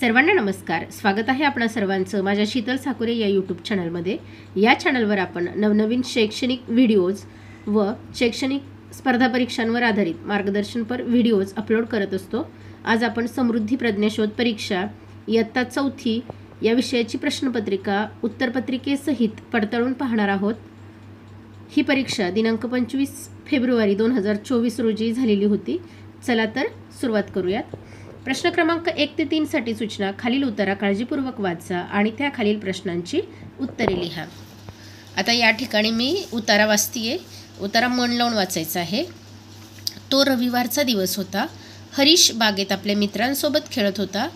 सर्वांना नमस्कार. स्वागत आहे आपणा सर्वांचं माझ्या शीतल साकुरे या यूट्यूब चॅनलमध्ये. या चॅनलवर आपण नवनवीन शैक्षणिक व्हिडिओज व शैक्षणिक स्पर्धा परीक्षांवर आधारित मार्गदर्शनपर व्हिडिओज अपलोड करत असतो. आज आपण समृद्धी प्रज्ञाशोध परीक्षा इयत्ता 4थी या विषयाची प्रश्नपत्रिका उत्तरपत्रिकेसहित पडताळून पाहणार आहोत. ही परीक्षा दिनांक 25 फेब्रुवारी 2024 रोजी झालेली होती. चला तर सुरुवात करूयात. प्रश्न क्रमांक 1 ते 3 साठी सूचना. खालील उतारा काळजीपूर्वक वाचा आणि त्या खालील प्रश्नांची उत्तरे लिहा. आता या ठिकाणी मी उतारा वाचतेय. उतारा मन लावून वाचायचा आहे. तो रविवारचा दिवस होता. हरीश बागेत आपल्या मित्रांसोबत खेळत होता.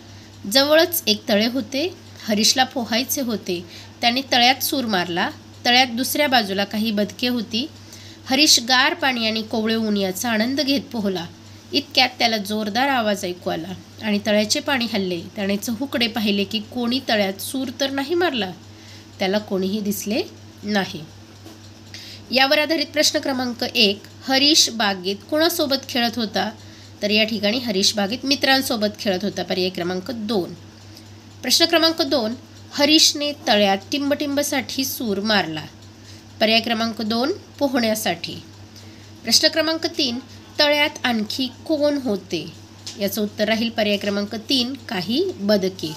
जवळच एक तळे होते. हरीशला पोहायचे होते. त्याने तळ्यात सूर मारला. तळ्यात दुसऱ्या बाजूला काही बदके होती. हरीश गार पाणी आणि कोवळे ऊन याचा आनंद घेत पोहला. इतक्यात त्याला जोरदार आवाज ऐकू आला आणि तळ्याचे पाणी हलले. त्याने चहूकडे पाहिले की कोणी तळ्यात सूर तर नाही मारला. त्याला कोणीही दिसले नाही. यावर आधारित प्रश्न क्रमांक 1. हरीश बागेत कोणासोबत खेळत होता? तर या ठिकाणी हरीश बागेत मित्रांसोबत खेळत होता. पर्याय क्रमांक 2. प्रश्न क्रमांक 2. हरीशने तळ्यात टिंबटिंबसाठी सूर मारला. पर्याय क्रमांक 2. पोहण्यासाठी. प्रश्न क्रमांक 3. तळ्यात आणखी कोण होते? याचं उत्तर राहील पर्याय क्रमांक 3. काही बदके.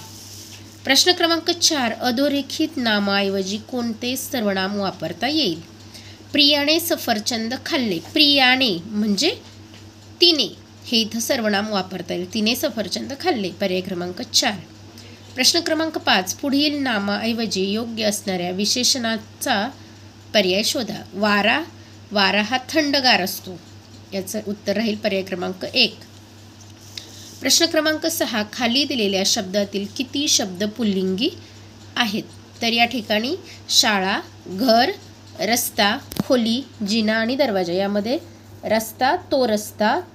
प्रश्न क्रमांक 4. अधोरेखित नामाऐवजी कोणते सर्वनाम वापरता येईल? प्रियाने सफरचंद खाल्ले. प्रियाने म्हणजे तिने, हे इथं सर्वनाम वापरता येईल. तिने सफरचंद खाल्ले. पर्याय क्रमांक 4. प्रश्न क्रमांक 5. पुढील नामाऐवजी योग्य असणाऱ्या विशेषणाचा पर्याय शोधा. वारा. वारा हा थंडगार असतो. याचं उत्तर राहील पर्याय क्रमांक 1. प्रश्न क्रमांक 6. खाली दिलेल्या शब्दातील किती शब्द पुल्लिंगी आहेत? तर या ठिकाणी शाळा, घर, रस्ता, खोली, जिना आणि दरवाजा. यामध्ये रस्ता,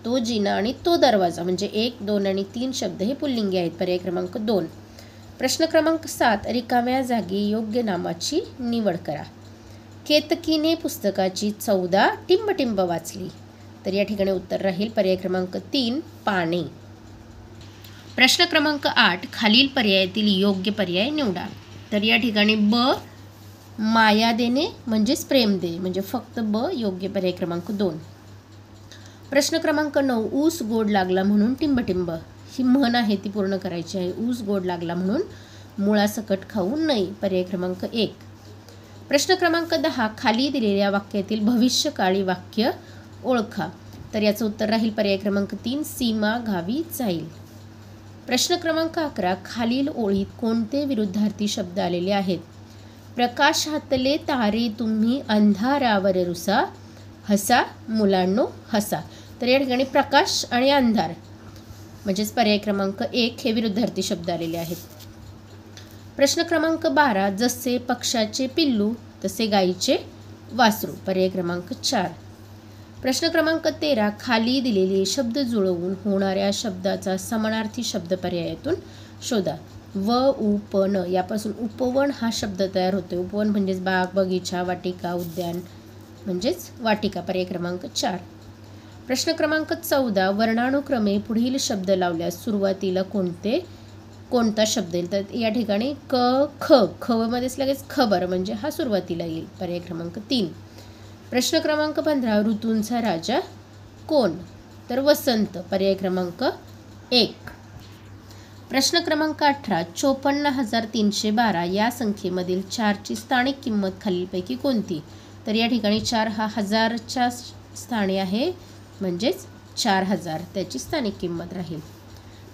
तो जिना आणि तो दरवाजा म्हणजे 1, 2 आणि 3 शब्द हे पुल्लिंगी आहेत. पर्याय क्रमांक 2. प्रश्न क्रमांक 7. रिकाम्या जागी योग्य नामाची निवड करा. केतकीने पुस्तकाची 14 टिंबटिंब वाचली. तर या ठिकाणी उत्तर राहील पर्याय क्रमांक 3. पाने. प्रश्न क्रमांक 8. खालील पर्यायातील योग्य पर्याय निवडा. तर या ठिकाणी ब. माया देणे म्हणजेच प्रेम दे म्हणजे फक्त ब योग्य. पर्याय क्रमांक 2. प्रश्न क्रमांक 9. ऊस गोड लागला म्हणून टिंबटिंब. ही म्हण आहे ती पूर्ण करायची आहे. ऊस गोड लागला म्हणून मुळासकट खाऊ नये. पर्याय क्रमांक 1. प्रश्न क्रमांक 10. खाली दिलेल्या वाक्यातील भविष्यकाळी वाक्य ओळखा. तर याचं उत्तर राहील पर्याय क्रमांक 3. सीमा गावी जाईल. प्रश्न क्रमांक 11. खालील ओळीत कोणते विरुद्धार्थी शब्द आलेले आहेत? प्रकाशातले तारे तुम्ही अंधारावर रुसा, हसा मुलांनो हसा. तर या ठिकाणी प्रकाश आणि अंधार म्हणजेच पर्याय क्रमांक 1 हे विरुद्धार्थी शब्द आलेले आहेत. प्रश्न क्रमांक 12. जसे पक्षाचे पिल्लू तसे गाईचे वासरू. पर्याय क्रमांक 4. प्रश्न क्रमांक 13. खाली दिलेले शब्द जुळवून होणाऱ्या शब्दाचा समानार्थी शब्द पर्यायातून शोधा. व उपन यापासून उपवन हा शब्द तयार होतो. उपवन म्हणजेच बाग, बगीचा, वाटिका, उद्यान म्हणजेच वाटिका. पर्याय क्रमांक 4. प्रश्न क्रमांक 14. वर्णानुक्रमे पुढील शब्द लावल्यास सुरुवातीला कोणता शब्द येईल? तर या ठिकाणी क ख. ख मध्येच लगेच खबर म्हणजे हा सुरुवातीला येईल. पर्याय क्रमांक 3. प्रश्न क्रमांक 15. ऋतूंचा राजा कोण? तर वसंत. पर्याय क्रमांक 1. प्रश्न क्रमांक 18. 54,312 या संख्येमधील 4ची स्थानिक किंमत खालीलपैकी कोणती? तर या ठिकाणी 4 हा हजारच्या स्थानी आहे म्हणजेच 4000 त्याची स्थानिक किंमत राहील.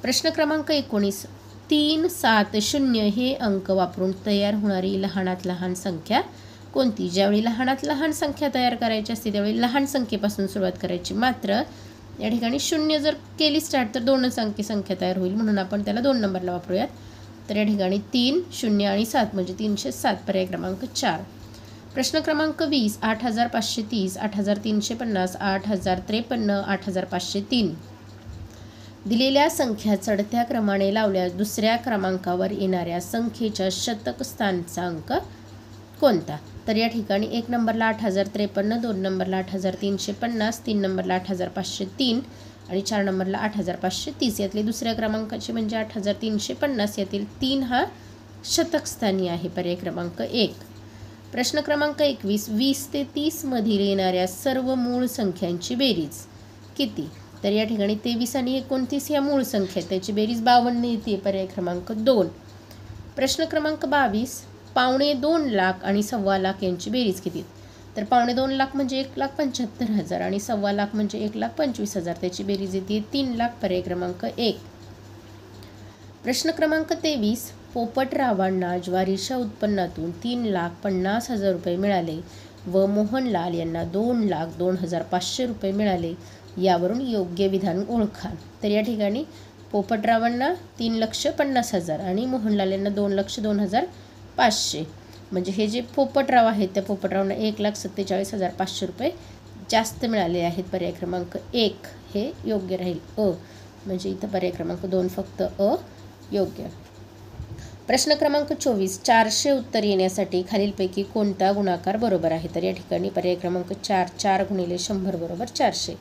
प्रश्न क्रमांक 19. 370 हे अंक वापरून तयार होणारी लहानात लहान संख्या कोणती? ज्यावेळी लहानात लहान संख्या तयार करायची असते त्यावेळी लहान संख्येपासून सुरुवात करायची. मात्र या ठिकाणी 0 जर केली स्टार्ट तर 2 अंकी संख्या तयार होईल म्हणून आपण त्याला 2 नंबरला वापरूयात. तर या ठिकाणी 3, 0 आणि 7 म्हणजे 307. पर्याय क्रमांक 4. प्रश्न क्रमांक 20. 8530, 8350, 8053, 8503 दिलेल्या संख्या चढत्या क्रमाने लावल्यास दुसऱ्या क्रमांकावर येणाऱ्या संख्येच्या शतक स्थानचा अंक कोणता? तर या ठिकाणी 1 नंबरला 8053, 2 नंबरला 8350, 3 नंबरला 8503 आणि 4 नंबरला 8,530. यातले दुसऱ्या क्रमांकाचे म्हणजे 8,350. यातील 3 हा शतक स्थानी आहे. पर्याय क्रमांक 1. प्रश्न क्रमांक 21. 20 ते 30 मधील येणाऱ्या सर्व मूळ संख्यांची बेरीज किती? तर या ठिकाणी 23 आणि 29 या मूळ संख्या आहेत, त्याची बेरीज 52 येते. पर्याय क्रमांक 2. प्रश्न क्रमांक 22. 2.25 लाख आणि 1.25 लाख यांची बेरीज किती? तर 2.25 लाख म्हणजे 1,75,000 आणि 1.25 लाख म्हणजे 1,25,000. त्याची बेरीज येते 3 लाख. पर्याय क्रमांक 1. प्रश्न क्रमांक 23. पोपटरावांना ज्वारीच्या उत्पन्नातून 3,50,000 रुपये मिळाले व मोहनलाल यांना 2,02,500 रुपये मिळाले. यावरून योग्य विधान ओळखा. तर या ठिकाणी पोपटरावांना 3,50,000 आणि मोहनलाल यांना 2,02,500. म्हणजे हे जे पोपटराव आहेत त्या पोपटरावांना 1,47,500 रुपये जास्त मिळाले आहेत. पर्याय क्रमांक 1 हे योग्य राहील. म्हणजे इथं पर्याय क्रमांक 2 फक्त योग्य. प्रश्न क्रमांक 24. 400 उत्तर येण्यासाठी खालीलपैकी कोणता गुणाकार बरोबर आहे? तर या ठिकाणी पर्याय क्रमांक 4. 4 गुणिले 100 बरोबर 400.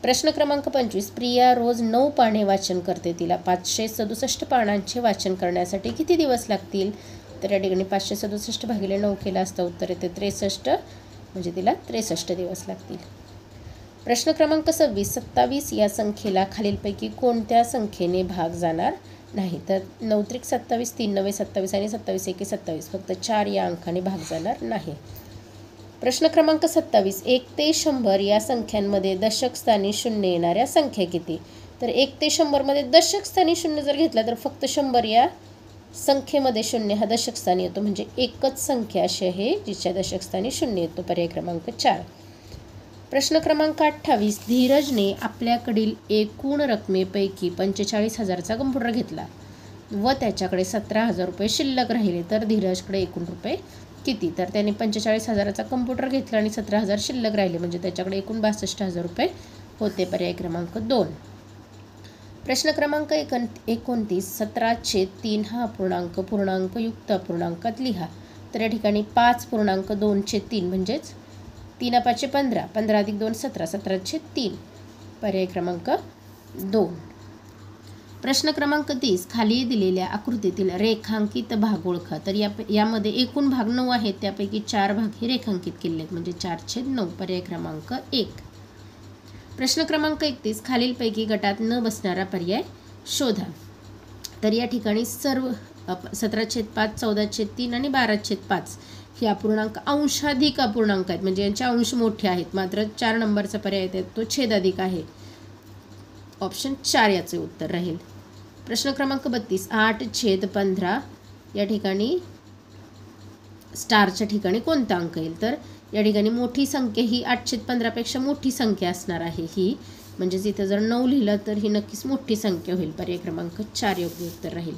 प्रश्न क्रमांक 25. प्रिया रोज 9 पाने वाचन करते. तिला 567 पानांचे वाचन करण्यासाठी किती दिवस लागतील? तर या ठिकाणी 567 भागिले 9 केला असता उत्तर येते 63. म्हणजे तिला 63 दिवस लागतील. प्रश्न क्रमांक 26. 27 या संख्येला खालीलपैकी कोणत्या संख्येने भाग जाणार नाही? तर 9 त्रिक 27, 3 नवे 27 आणि 27 एके 27. फक्त 4 या अंकाने भाग जाणार नाही. प्रश्न क्रमांक 27. 1 ते 100 या संख्यांमध्ये दशक स्थानी शून्य येणाऱ्या संख्या किती? तर 1 ते 100 मध्ये दशक स्थानी शून्य जर घेतला तर फक्त 100 या संख्येमध्ये शून्य हा दशक स्थानी येतो. म्हणजे एकच संख्या अशी आहे जिच्या दशक स्थानी शून्य येतो. पर्याय क्रमांक 4. प्रश्न क्रमांक 28. धीरजने आपल्याकडील एकूण रकमेपैकी 45,000चा कम्प्युटर घेतला व त्याच्याकडे 17,000 रुपये शिल्लक राहिले. तर धीरजकडे एकूण रुपये किती? तर त्याने 45,000चा कम्प्युटर घेतला आणि 17,000 शिल्लक राहिले. म्हणजे त्याच्याकडे एकूण 62,000 रुपये होते. पर्याय क्रमांक 2. प्रश्न क्रमांक 29. 17/3 हा अपूर्णांक पूर्णांकयुक्त अपूर्णांकात लिहा. तर या ठिकाणी 5.2/3 म्हणजेच 3 5 15, 15 अधिक 2 17, 17/3. पर्याय क्रमांक 2. प्रश्न क्रमांक 30. खाली दिलेल्या आकृतीतील रेखांकित भाग ओळखा. तर यामध्ये एकूण भाग 9 आहेत, त्यापैकी 4 भाग हे रेखांकित केलेले आहेत. म्हणजे 4/9. पर्याय क्रमांक 1. प्रश्न क्रमांक 31. खालीलपैकी गटात न बसणारा पर्याय शोधा. तर या ठिकाणी सर्व 17/5, 14/3 आणि 12/5 हे अपूर्णांक अंशाधिक अपूर्णांक आहेत. म्हणजे यांचे अंश मोठे आहेत. मात्र 4 नंबरचा पर्याय आहे तो छेदाधिक आहे. ऑप्शन 4 याचे उत्तर राहील. प्रश्न क्रमांक 32. 8/15 या ठिकाणी स्टारच्या ठिकाणी कोणता अंक येईल? तर या ठिकाणी मोठी संख्या ही 8/15 पेक्षा मोठी संख्या असणार आहे ही. म्हणजेच इथं जर 9 लिहिलं तर ही नक्कीच मोठी संख्या होईल. पर्याय क्रमांक 4 योग्य उत्तर राहील.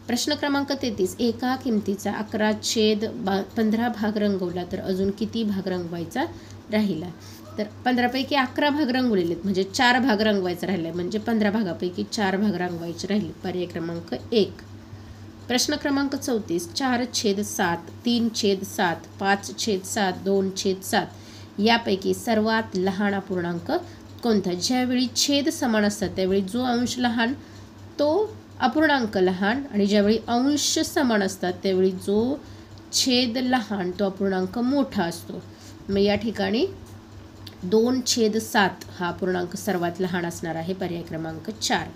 प्रश्न क्रमांक 33. एका किमतीचा 11/15 भाग रंगवला तर अजून किती भाग रंगवायचा राहिला? तर 15 पैकी 11 भाग रंगवलेले आहेत. म्हणजे 4 भाग रंगवायचा राहिला. म्हणजे 15 भागापैकी 4 भाग रंगवायचे राहिले. पर्याय क्रमांक 1. प्रश्न क्रमांक 34. 4/7, 3/7, 5/7, 2/7 यापैकी सर्वात लहान अपूर्णांक कोणता? ज्यावेळी छेद समान असतात त्यावेळी जो अंश लहान तो अपूर्णांक लहान, आणि ज्यावेळी अंश समान असतात त्यावेळी जो छेद लहान तो अपूर्णांक मोठा असतो. मग या ठिकाणी 2/7 हा अपूर्णांक सर्वात लहान असणार आहे. पर्याय क्रमांक 4.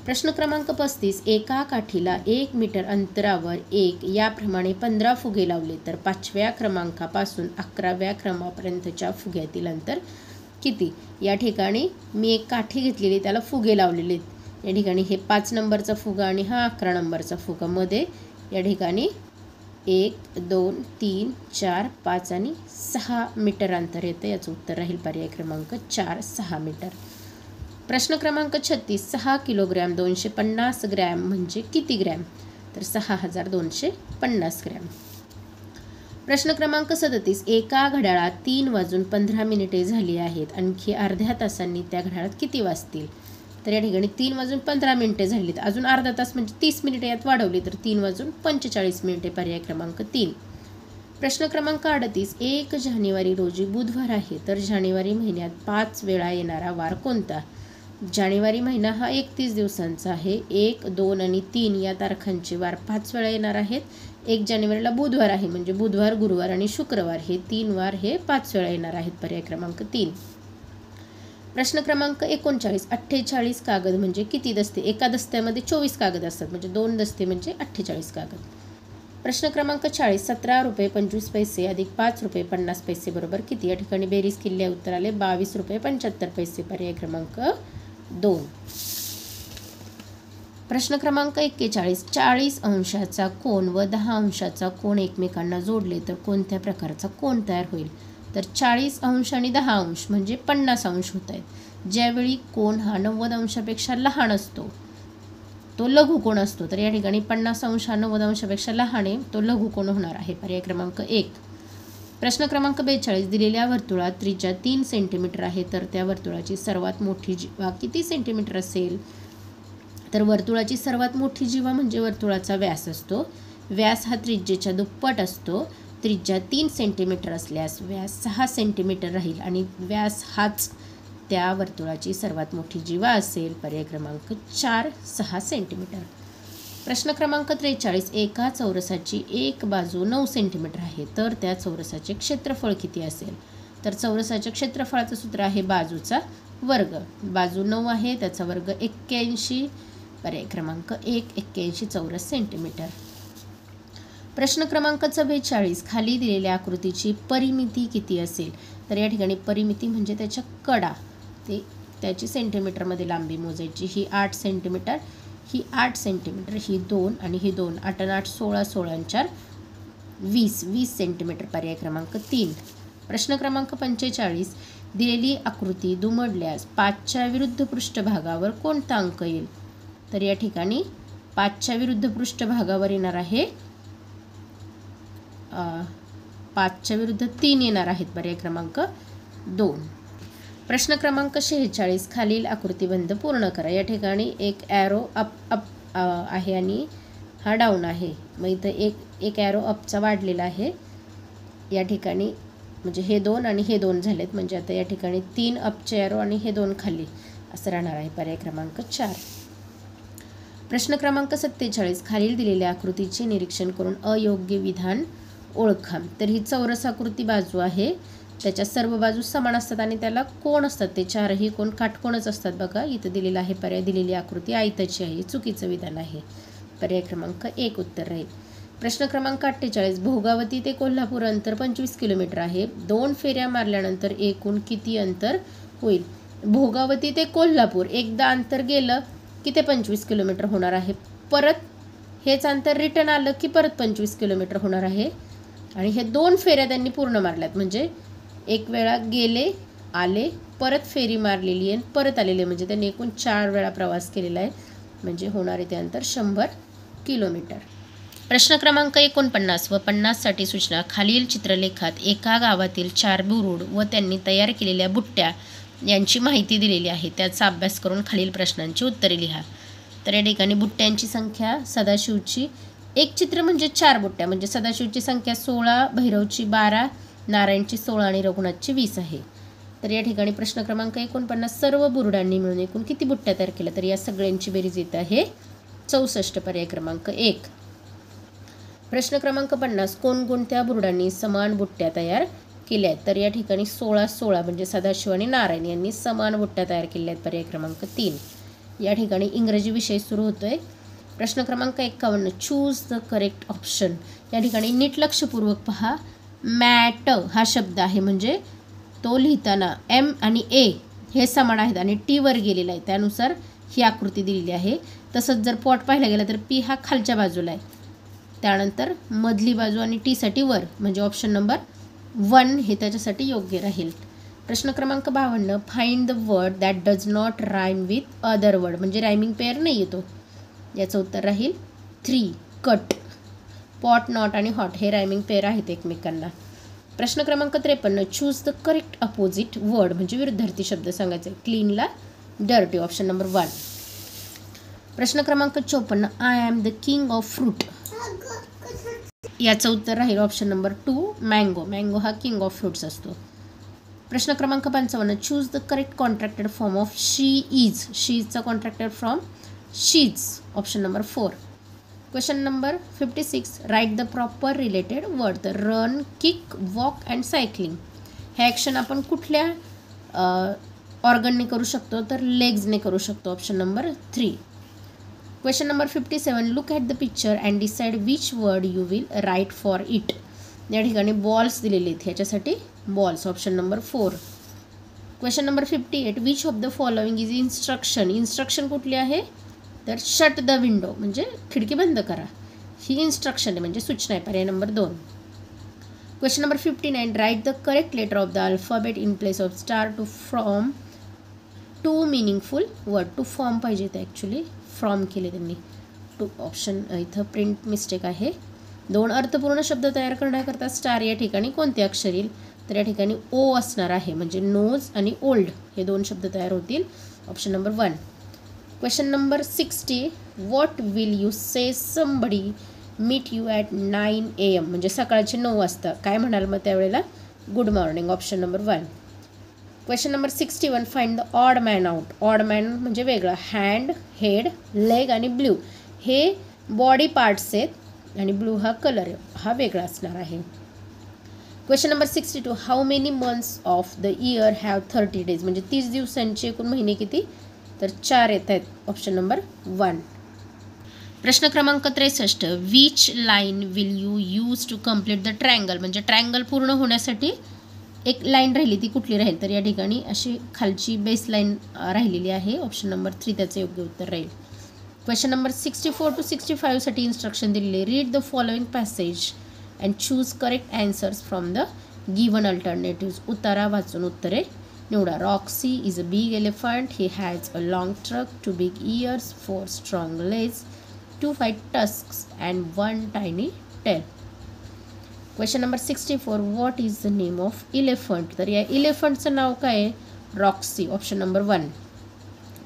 प्रश्न क्रमांक 35. एका काठीला 1 मीटर अंतरावर 1 याप्रमाणे 15 फुगे लावले तर 5व्या क्रमांकापासून 11व्या क्रमापर्यंतच्या फुग्यातील अंतर किती? या ठिकाणी मी एक काठी घेतलेली, त्याला फुगे लावलेले आहेत. या ठिकाणी हे 5 नंबरचा फुगा आणि हा 11 नंबरचा फुगा. मध्ये या ठिकाणी 1 2 3 4 5 आणि 6 मीटर अंतर येतं. याचं उत्तर राहील पर्याय क्रमांक 4 6 मीटर. प्रश्न क्रमांक 36. 6 किलोग्रॅम 250 ग्रॅम म्हणजे किती ग्रॅम? तर 6,250 ग्रॅम. प्रश्न क्रमांक 37. एका घड्याळात 3:15 झाली आहेत. आणखी अर्ध्या तासांनी त्या घड्याळात किती वाजतील? तर या ठिकाणी 3:15 झालीत. अजून अर्धा तास म्हणजे 30 मिनिटे यात वाढवली तर 3:45. पर्याय क्रमांक 3. प्रश्न क्रमांक 38. 1 जानेवारी रोजी बुधवार आहे तर जानेवारी महिन्यात 5 वेळा येणारा वार कोणता? जानेवारी महिना हा 31 दिवसांचा आहे. 1, 2 आणि 3 या तारखांचे वार 5 वेळा येणार आहेत. 1 जानेवारीला बुधवार आहे, म्हणजे बुधवार, गुरुवार आणि शुक्रवार हे 3 वार हे 5 वेळा येणार आहेत. पर्याय क्रमांक 3. प्रश्न क्रमांक 39. 48 कागद म्हणजे किती दस्ते? एका दस्त्यामध्ये 24 कागद असतात, म्हणजे 2 दस्ते म्हणजे 48 कागद. प्रश्न क्रमांक 40. 17 रुपये 25 पैसे अधिक 5 रुपये 50 पैसे बरोबर किती? या ठिकाणी बेरीज केली, उत्तर आले 22 रुपये 75 पैसे. पर्याय क्रमांक 2. प्रश्न क्रमांक 41. 40 अंशाचा कोन व 10 अंशाचा कोन एकमेकांना जोडले तर कोणत्या प्रकारचा कोन तयार होईल? तर 40 अंश आणि 10 अंश म्हणजे 50 अंश होत आहेत. ज्यावेळी कोन हा 90 अंशापेक्षा लहान असतो तो लघु कोन असतो, तर या ठिकाणी 50 अंश हा 90 अंशापेक्षा लहान आहे, तो लघु कोन होणार आहे. पर्याय क्रमांक 1. प्रश्न क्रमांक 42. दिलेल्या वर्तुळात त्रिज्या 3 सेंटीमीटर आहे, तर त्या वर्तुळाची सर्वात मोठी जीवा किती सेंटीमीटर असेल? तर वर्तुळाची सर्वात मोठी जीवा म्हणजे वर्तुळाचा व्यास असतो. व्यास हा त्रिज्येच्या दुप्पट असतो. त्रिज्या 3 सेंटीमीटर असल्यास व्यास 6 सेंटीमीटर राहील आणि व्यास हाच त्या वर्तुळाची सर्वात मोठी जीवा असेल. पर्याय क्रमांक 4, 6 सेंटीमीटर. प्रश्न क्रमांक 43. एका चौरसाची एक बाजू 9 सेंटीमीटर आहे, तर त्या चौरसाचे क्षेत्रफळ किती असेल? तर चौरसाच्या क्षेत्रफळाचं सूत्र आहे बाजूचा वर्ग. बाजू 9 आहे, त्याचा वर्ग 81. पर्याय क्रमांक 1, 81 चौरस सेंटीमीटर. प्रश्न क्रमांक 44. खाली दिलेल्या आकृतीची परिमिती किती असेल? तर या ठिकाणी परिमिती म्हणजे त्याच्या कडा, त्याची सेंटीमीटरमध्ये लांबी मोजायची. ही 8 सेंटीमीटर, ही 8 सेंटीमीटर, ही 2 आणि ही 2. 8 आणि 8 16, 16 आणि 4 20, 20 सेंटीमीटर. पर्याय क्रमांक 3. प्रश्न क्रमांक 45. दिलेली आकृती दुमडल्यास 5च्या विरुद्ध पृष्ठभागावर कोणता अंक येईल? तर या ठिकाणी 5च्या विरुद्ध पृष्ठभागावर येणार आहे 5च्या विरुद्ध 3 येणार आहेत. पर्याय क्रमांक 2. प्रश्न क्रमांक 46. खालील आकृतीबंध पूर्ण करा. या ठिकाणी एक ॲरो अप आहे आणि हा डाऊन आहे. मग इथं एक ॲरो अपचा वाढलेला आहे या ठिकाणी, म्हणजे हे 2 आणि हे 2 झालेत, म्हणजे आता या ठिकाणी 3 अपचे ॲरो आणि हे 2 खाली असं राहणार आहे. पर्याय क्रमांक 4. प्रश्न क्रमांक 47. खालील दिलेल्या आकृतीचे निरीक्षण करून अयोग्य विधान ओळखा. तर ही चौरस आकृती बाजू आहे, त्याच्या सर्व बाजू समान असतात आणि त्याला कोण असतात, ते 4ही कोण काटकोणच असतात. बघा इथं दिलेला आहे पर्याय. दिलेली आकृती आयताची आहे, चुकीचं विधान आहे. पर्याय क्रमांक 1 उत्तर राहील. प्रश्न क्रमांक 48. भोगावती ते कोल्हापूर अंतर 25 किलोमीटर आहे. 2 फेऱ्या मारल्यानंतर एकूण किती अंतर होईल? भोगावती ते कोल्हापूर एकदा अंतर गेलं की ते 25 किलोमीटर होणार आहे. परत हेच अंतर रिटर्न आलं की परत 25 किलोमीटर होणार आहे. आणि हे 2 फेऱ्या त्यांनी पूर्ण मारल्यात, म्हणजे एक वेळा गेले, आले, परत फेरी मारलेली आहे, परत आलेले, म्हणजे त्यांनी एकूण 4 वेळा प्रवास केलेला आहे, म्हणजे होणारे ते अंतर 100 किलोमीटर. प्रश्न क्रमांक 49 व 50 साठी सूचना. खालील चित्रलेखात एका गावातील 4 बुरुड व त्यांनी तयार केलेल्या बुट्ट्या यांची माहिती दिलेली आहे. त्याचा अभ्यास करून खालील प्रश्नांची उत्तरे लिहा. तर या ठिकाणी बुट्ट्यांची संख्या सदाशिवची एक चित्र म्हणजे 4 बुट्ट्या, म्हणजे सदाशिवची संख्या 16, भैरवची 12, नारायणची 16 आणि रघुनाथची 20 आहे. तर या ठिकाणी प्रश्न क्रमांक 49. सर्व बुरुडांनी मिळून एकूण किती बुट्ट्या तयार केल्या? तर या सगळ्यांची बेरीज येत आहे 64. पर्याय क्रमांक 1. प्रश्न क्रमांक 50. कोणकोणत्या बुरुडांनी समान बुट्ट्या तयार केल्या आहेत? तर या ठिकाणी 16 म्हणजे सदाशिव आणि नारायण यांनी समान बुट्ट्या तयार केल्या आहेत. पर्याय क्रमांक 3. या ठिकाणी इंग्रजी विषय सुरू होतोय. प्रश्न क्रमांक 51. Choose the correct option. या ठिकाणी नीट लक्षपूर्वक पहा. मॅट हा शब्द आहे, म्हणजे तो लिहिताना एम आणि ए हे समान आहेत आणि टी वर गेलेला आहे, त्यानुसार ही आकृती दिलेली आहे. तसंच जर पॉट पाहायला गेला तर पी हा खालच्या बाजूला आहे, त्यानंतर मधली बाजू आणि टीसाठी वर, म्हणजे ऑप्शन नंबर 1 हे त्याच्यासाठी योग्य राहील. प्रश्न क्रमांक 52. Find the word that does not rhyme with other word, म्हणजे रायमिंग पेअर नाही येतो. याचं उत्तर राहील 3. कट. पॉट, नॉट आणि हॉट हे रायमिंग पेअर आहेत एकमेकांना. प्रश्न क्रमांक 53. Choose the correct opposite word, म्हणजे विरुद्धार्थी शब्द सांगायचे. क्लीनला डर्टी, ऑप्शन नंबर 1. प्रश्न क्रमांक 54. I am the king of fruit. याचं उत्तर राहील ऑप्शन नंबर 2. मँगो. मँगो हा किंग ऑफ फ्रूट्स असतो. प्रश्न क्रमांक 55, choose the correct contracted form of she is. She इजचा contracted form she's, option number 4. Question number 56, write the proper related word. तर run, kick, walk and cycling हे action आपण कुठल्या ऑर्गनने करू शकतो, तर लेग्सने करू शकतो, option number 3. Question number 57, look at the picture and decide which word you will write for it. या ठिकाणी बॉल्स दिलेले आहेत, ह्याच्यासाठी balls, option number 4. Question number 58, which of the following is instruction. Instruction कुठली आहे, तर शट द विंडो म्हणजे खिडकी बंद करा, ही इन्स्ट्रक्शन आहे म्हणजे सूचना आहे, पर्याय number 2. Question number 59, write the correct letter of the alphabet in place of star to from two meaningful word. To form पाहिजे ते ॲक्च्युली फ्रॉम केले त्यांनी, टू ऑप्शन इथं प्रिंट मिस्टेक आहे. 2 अर्थपूर्ण शब्द तयार करण्याकरता स्टार या ठिकाणी कोणते अक्षर येईल, तर या ठिकाणी ओ असणार आहे, म्हणजे नोज आणि ओल्ड हे 2 शब्द तयार होतील, option number 1. Question number 60, what will you say somebody meet you at 9 AM म्हणजे सकाळचे 9 वाजता काय म्हणाल मग त्यावेळेला, good morning, option number 1. Question number 61, find the odd man out. Odd man म्हणजे वेगळं, हँड, हेड, लेग आणि ब्ल्यू हे बॉडी पार्ट्स आहेत आणि ब्लू हा कलर हा वेगळा असणार आहे. Question number 62, how many months of the year have 30 days म्हणजे 30 दिवसांचे एकूण महिने किती, तर 4 येत आहेत, ऑप्शन नंबर 1. प्रश्न क्रमांक 63, which line will you use to complete the triangle म्हणजे ट्रायंगल पूर्ण होण्यासाठी एक लाईन राहिली ती कुठली राहील, तर या ठिकाणी अशी खालची बेस लाईन राहिलेली आहे, ऑप्शन नंबर 3 त्याचं योग्य उत्तर राहील. क्वेश्चन नंबर 64 to 65 साठी इन्स्ट्रक्शन दिलेले, read the following passage and choose correct answers from the given alternatives. उतारा वाचून उत्तरे निवडा. Roxy is a big elephant, he has a long truck, 2 big ears, 4 strong legs, 2 white tusks and 1 tiny tail. Question number 64, what is the name of elephant. तर या इलेफंटचं नाव काय आहे, Roxy, option number 1.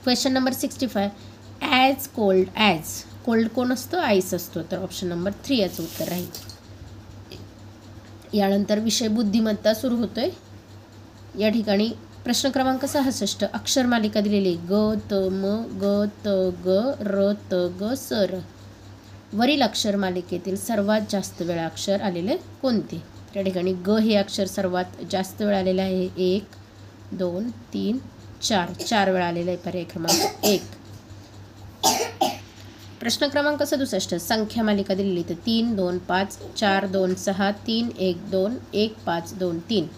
Question number 65, as cold as. Cold कोण असतं, ice असतो, तर ऑप्शन नंबर 3 याचं उत्तर राहील. यानंतर विषय बुद्धिमत्ता सुरू होतोय. या ठिकाणी प्रश्न क्रमांक 66, अक्षर मालिका दिलेली, ग त म ग त ग र त ग स र. वरील अक्षर मालिकेतील सर्वात जास्त वेळा अक्षर आलेले कोणते. त्या ठिकाणी ग हे अक्षर सर्वात जास्त वेळा आलेले आहे, 1 2 3 4 4 वेळा आलेलं आहे, पर्याय क्रमांक 1. प्रश्न क्रमांक 67, संख्या मालिका दिलेली, तर 3 2 5 4 2 6 3 1 2 1 5 2 3.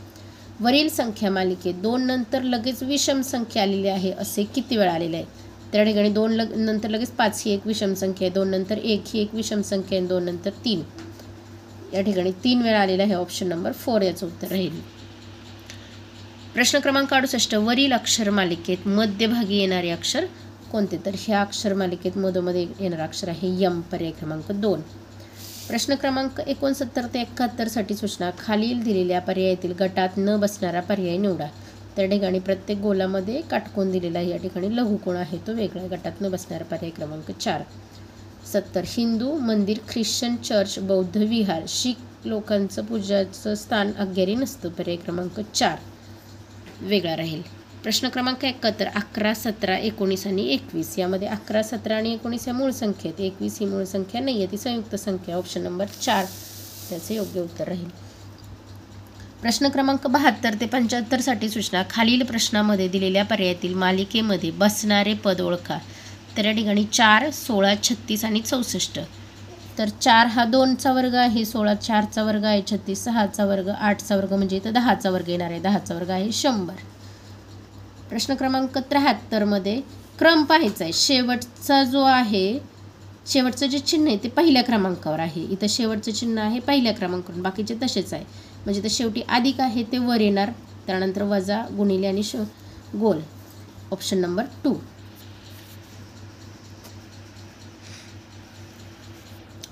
वरील संख्या मालिकेत 2 नंतर लगेच विषम संख्या आलेली आहे असे किती वेळा आलेले आहे. त्या ठिकाणी 2 नंतर लगेच 5 ही एक विषम संख्या आहे, 2 नंतर 1 ही एक विषम संख्या आहे, 2 नंतर 3 या ठिकाणी 3 वेळा आलेला आहे, ऑप्शन नंबर 4 याचं उत्तर राहील. प्रश्न क्रमांक 68, वरील अक्षर मालिकेत मध्यभागी येणारे अक्षर कोणते. तर ह्या अक्षर मालिकेत मधोमध्ये येणारं अक्षर आहे यम, पर्याय क्रमांक 2. प्रश्न क्रमांक 69 ते 71 साठी सूचना, खालील दिलेल्या पर्यायातील गटात न बसणारा पर्याय निवडा. त्या ठिकाणी प्रत्येक गोलामध्ये काटकोन दिलेला आहे, या ठिकाणी लघुकोण आहे तो वेगळा, गटात न बसणारा पर्याय क्रमांक 4. 70, हिंदू मंदिर, ख्रिश्चन चर्च, बौद्ध विहार, शीख लोकांचं पूजाचं स्थान अग्यारी नसतं, पर्याय क्रमांक 4 वेगळा राहील. प्रश्न क्रमांक 71, 11 17 19 आणि 21 यामध्ये 11 17 आणि 19 या मूळ संख्या आहेत, 21 ही मूळ संख्या नाही आहे, ती संयुक्त संख्या, ऑप्शन नंबर 4 त्याचे योग्य उत्तर राहील. प्रश्न क्रमांक 72 ते 75 साठी सूचना, खालील प्रश्नामध्ये दिलेल्या पर्यायातील मालिकेमध्ये बसणारे पद ओळखा. तर या ठिकाणी 4 16 36 आणि 64. तर 4 हा 2चा वर्ग आहे, 16 4चा वर्ग आहे, 36 6चा वर्ग, 8चा वर्ग म्हणजे इथं 10चा वर्ग येणार आहे, 10चा वर्ग आहे 100. प्रश्न क्रमांक 73 मध्ये क्रम पाहायचा आहे. शेवटचा जो आहे, शेवटचं जे चिन्ह आहे ते पहिल्या क्रमांकावर आहे, इथं शेवटचं चिन्ह आहे पहिल्या क्रमांकावर, बाकीचे तसेच आहे, म्हणजे तर शेवटी अधिक आहे ते वर येणार, त्यानंतर वजा, गुणिले आणि गोल, ऑप्शन नंबर 2.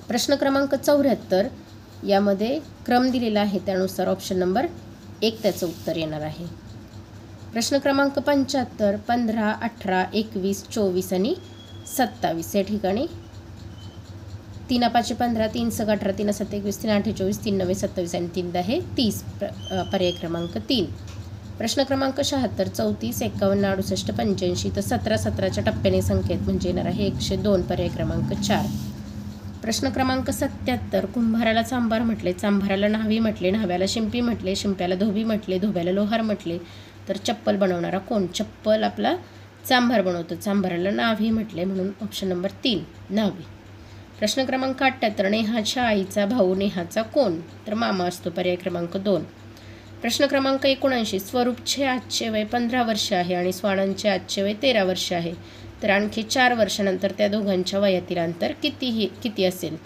प्रश्न क्रमांक 74 यामध्ये क्रम दिलेला आहे, त्यानुसार ऑप्शन नंबर 1 त्याचं उत्तर येणार आहे. प्रश्न क्रमांक 75 15 18 21 24 आणि 27 या ठिकाणी 3 5 15 3 6 18 3 7 21 3 8 24 3 9 27 आणि 3 10 30 पर्याय क्रमांक 3. प्रश्न क्रमांक 76 34 51 68 85 तर 17 17च्या टप्प्याने संख्येत म्हणजे येणार आहे 102 पर्याय क्रमांक 4. प्रश्न क्रमांक 77 कुंभाराला चांभार म्हटले, चांभाराला न्हावी म्हटले, न्हाव्याला शिंपी म्हटले, शिंप्याला धोबी म्हटले, धोब्याला लोहार म्हटले, तर चप्पल बनवणारा कोण? चप्पल आपला चांभार बनवतो, चांभाराला न्हावी म्हटले म्हणून ऑप्शन नंबर 3 न्हावी. प्रश्न क्रमांक 78 नेहाच्या आईचा भाऊ नेहाचा कोण? तर मामा असतो, पर्याय क्रमांक 2. प्रश्न क्रमांक 79 स्वरूपचे आजचे वय 15 वर्ष आहे आणि स्वानंदचे आजचे वय 13 वर्ष आहे, तर आणखी 4 वर्षानंतर त्या दोघांच्या वयातील अंतर किती असेल?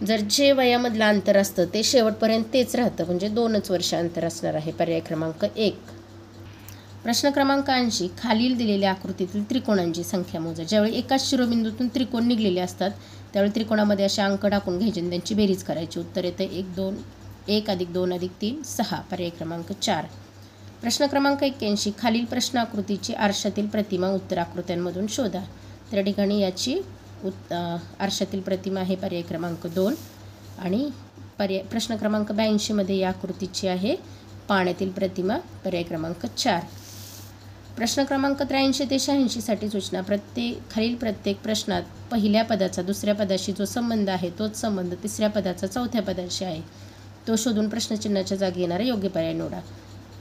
जर जे वयामधलं अंतर असतं ते शेवटपर्यंत तेच राहतं, म्हणजे 2च वर्ष अंतर असणार आहे, पर्याय क्रमांक 1. प्रश्न क्रमांक 80 खालील दिलेल्या आकृतीतील त्रिकोणांची संख्या मोजा. ज्यावेळी एकाच शिरोबिंदूतून त्रिकोण निघलेले असतात त्यावेळी त्रिकोणामध्ये असे अंक टाकून घ्यायचे आणि त्यांची बेरीज करायची. उत्तर येतं 1 + 2 + 3 6, पर्याय क्रमांक 4. प्रश्न क्रमांक 81 खालील प्रश्न आकृतीची आरशातील प्रतिमा उत्तर आकृत्यांमधून शोधा. त्या ठिकाणी याची आरशातील प्रतिमा आहे, पर्याय क्रमांक 2. आणि प्रश्न क्रमांक 82 मध्ये या आकृतीची आहे पाण्यातील प्रतिमा, पर्याय क्रमांक 4. प्रश्न क्रमांक 83 ते 86 साठी सूचना. खालील प्रत्येक प्रश्नात पहिल्या पदाचा दुसऱ्या पदाशी जो संबंध आहे तोच संबंध तिसऱ्या पदाचा चौथ्या पदाशी आहे, तो शोधून प्रश्नचिन्हाच्या जागी येणारा योग्य पर्याय निवडा.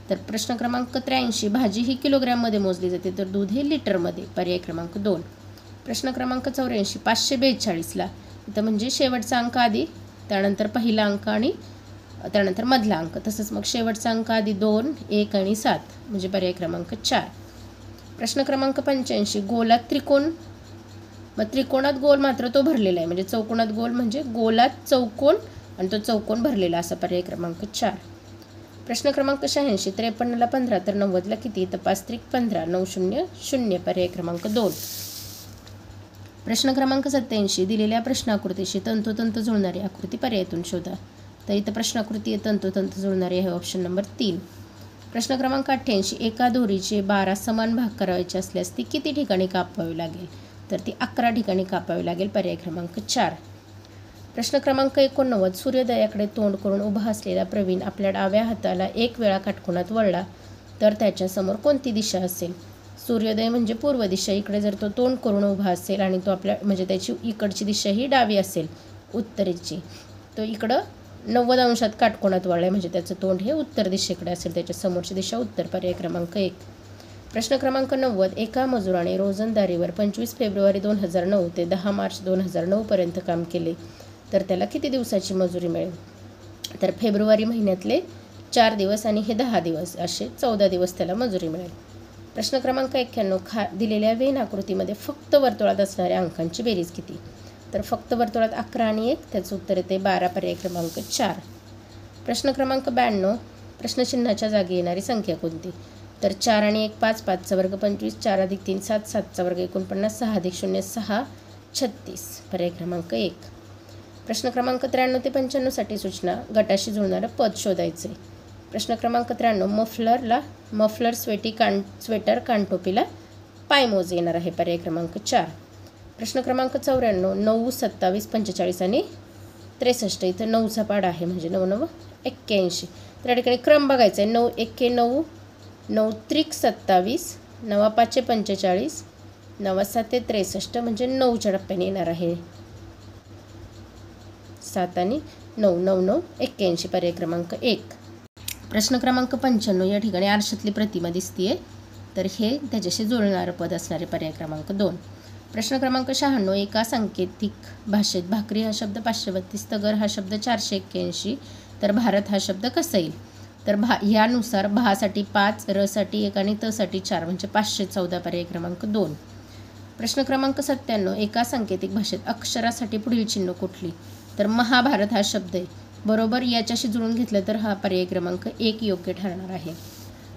तर प्रश्न क्रमांक 83 भाजी ही किलोग्रॅममध्ये मोजली जाते तर दूध हे लिटरमध्ये, पर्याय क्रमांक 2. प्रश्न क्रमांक 84 542ला इथं म्हणजे शेवटचा अंक आधी, त्यानंतर पहिला अंक आणि त्यानंतर मधला अंक, तसंच मग शेवटचा अंक आधी 2 1 आणि 7 म्हणजे पर्याय क्रमांक 4. प्रश्न क्रमांक 85 गोलात त्रिकोण, मग त्रिकोणात गोल मात्र तो भरलेला आहे, म्हणजे चौकोनात गोल म्हणजे गोलात चौकोन आणि तो चौकोन भरलेला, असा पर्याय क्रमांक 4. प्रश्न क्रमांक 86 53ला 15 तर 90ला किती? तर 5 × 15 9 0 0, पर्याय क्रमांक 2. प्रश्न क्रमांक 87 दिलेल्या प्रश्नाकृतीशी तंतोतंत जुळणारी आकृती पर्यायातून शोधा. तर इथं प्रश्नाकृती तंतोतंत जुळणारी आहे, ऑप्शन नंबर 3. प्रश्न क्रमांक 88 एका दोरीचे 12 समान भाग करायचे असल्यास ती किती ठिकाणी कापावी लागेल? तर ती 11 ठिकाणी कापावी लागेल, पर्याय क्रमांक 4. प्रश्न क्रमांक 89 सूर्योदयाकडे तोंड करून उभा असलेला प्रवीण आपल्या डाव्या हाताला 1 वेळा काटकोनात वळला तर त्याच्यासमोर कोणती दिशा असेल? सूर्योदय म्हणजे पूर्व दिशा, इकडे जर तो तोंड करून उभा असेल आणि तो आपल्या म्हणजे त्याची इकडची दिशा ही डावी असेल उत्तरेची, तो इकडं 90 अंशात काटकोनात वळला म्हणजे त्याचं तोंड हे उत्तर दिशेकडे असेल, त्याच्या समोरची दिशा उत्तर, पर्याय क्रमांक 1. प्रश्न क्रमांक 90 एका मजुराने रोजंदारीवर 25 फेब्रुवारी 2009 ते 10 मार्च 2009 पर्यंत काम केले तर त्याला किती दिवसाची मजुरी मिळेल? तर फेब्रुवारी महिन्यातले 4 दिवस आणि हे 10 दिवस असे 14 दिवस त्याला मजुरी मिळेल. प्रश्न क्रमांक 91 दिलेल्या वेन आकृतीमध्ये फक्त वर्तुळात असणाऱ्या अंकांची बेरीज किती? तर फक्त वर्तुळात 11 आणि 1, त्याचं उत्तर येते 12, पर्याय क्रमांक 4. प्रश्न क्रमांक 92 प्रश्नचिन्हाच्या जागी येणारी संख्या कोणती? तर 4 आणि 1 5, 5चा वर्ग 25, 4 + 3 7, 7चा वर्ग 49, 6 + 0 6 36, पर्याय क्रमांक 1. प्रश्न क्रमांक 93 ते 95 साठी सूचना. गटाशी जुळणारं पद शोधायचे. प्रश्न क्रमांक 93 मफलर स्वेटर कानटोपीला पायमोज येणार आहे, पर्याय क्रमांक 4. प्रश्न क्रमांक 94 9 27 45 आणि 63 इथं 9चा पाडा आहे म्हणजे 9 9 81. तर या ठिकाणी क्रम बघायचा आहे. 9 1 9 9 त्रिक 27 9 5 45 9 7 63 म्हणजे 9च्या टप्प्याने येणार आहे. 7 आणि 9 9 9 81, पर्याय क्रमांक 1. प्रश्न क्रमांक 95 या ठिकाणी आरशातली प्रतिमा दिसतीये तर हे त्याच्याशी जुळणारं पद असणारे, पर्याय क्रमांक 2. प्रश्न क्रमांक 96 एका सांकेतिक भाषेत भाकरी हा शब्द 532, तगर हा शब्द 481 तर भारत हा शब्द कसा येईल? तर ह्यानुसार भासाठी 5, रसाठी 1 आणि तसाठी 4 म्हणजे 514, पर्याय क्रमांक 2. प्रश्न क्रमांक 97 एका सांकेतिक भाषेत अक्षरासाठी पुढील चिन्ह कुठली? तर महाभारत हा शब्द आहे, बरोबर याच्याशी जुळून घेतलं तर हा पर्याय क्रमांक 1 योग्य ठरणार आहे.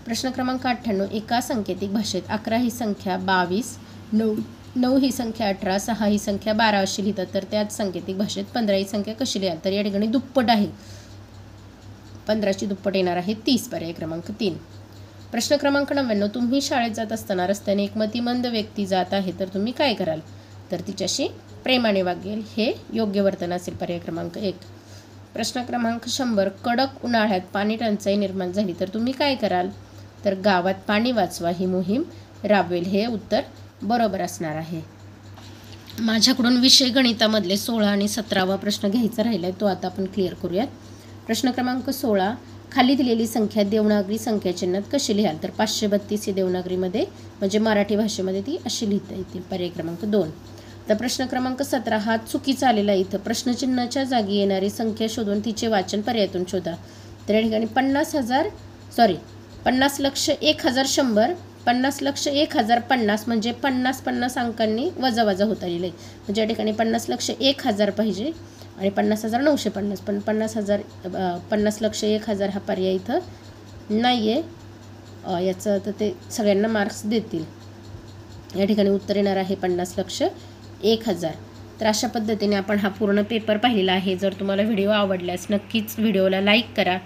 प्रश्न क्रमांक 98 एका सांकेतिक भाषेत 11 ही संख्या 22, 9 ही संख्या 18, 6 ही संख्या 12 अशी लिहितात तर त्याच सांकेतिक भाषेत 15 ही संख्या कशी लिहाल? तर या ठिकाणी दुप्पट आहे, 15ची दुप्पट येणार आहे 30, पर्याय क्रमांक 3. प्रश्न क्रमांक 99 तुम्ही शाळेत जात असताना रस्त्याने एक मतिमंद व्यक्ती जात आहे तर तुम्ही काय कराल? तर तिच्याशी प्रेमाने वागेल, हे योग्य वर्तन असेल, पर्याय क्रमांक 1. प्रश्न क्रमांक 100, कडक उन्हाळ्यात पाणी टंचाई निर्माण झाली तर तुम्ही काय कराल? तर गावात पाणी वाचवा ही मोहीम राबवेल. हे उत्तर बरोबर असणार आहे. माझ्याकडून विषय गणितामधले 16 आणि 17वा प्रश्न घ्यायचा राहिला आहे, तो आता आपण क्लिअर करूयात. प्रश्न क्रमांक 16, खाली दिलेली संख्या देवनागरी संख्या चिन्हात कशी लिहाल? तर 532 ही देवनागरीमध्ये म्हणजे मराठी भाषेमध्ये ती अशी लिहिता येतील. पर्याय क्रमांक 2. तर प्रश्न क्रमांक 17 हा चुकीचा आलेला इथं. प्रश्नचिन्हाच्या जागी येणारी संख्या शोधून तिचे वाचन पर्यायातून शोधा. तर या ठिकाणी 50,00,000 50,00,000 म्हणजे 50 अंकांनी वजा होत आलेलं आहे. म्हणजे या ठिकाणी 50,00,000 पाहिजे आणि 50,950. पण 50,00,000 हा पर्याय इथं नाही आहे. याचं तर ते सगळ्यांना मार्क्स देतील. या ठिकाणी उत्तर येणार आहे 50,01,000. तर अशा पद्धतीने आपण हा पूर्ण पेपर पाहिलेला आहे. जर तुम्हाला व्हिडिओ आवडल्यास नक्कीच व्हिडिओला लाईक करा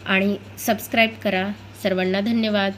आणि सबस्क्राईब करा. सर्वांना धन्यवाद.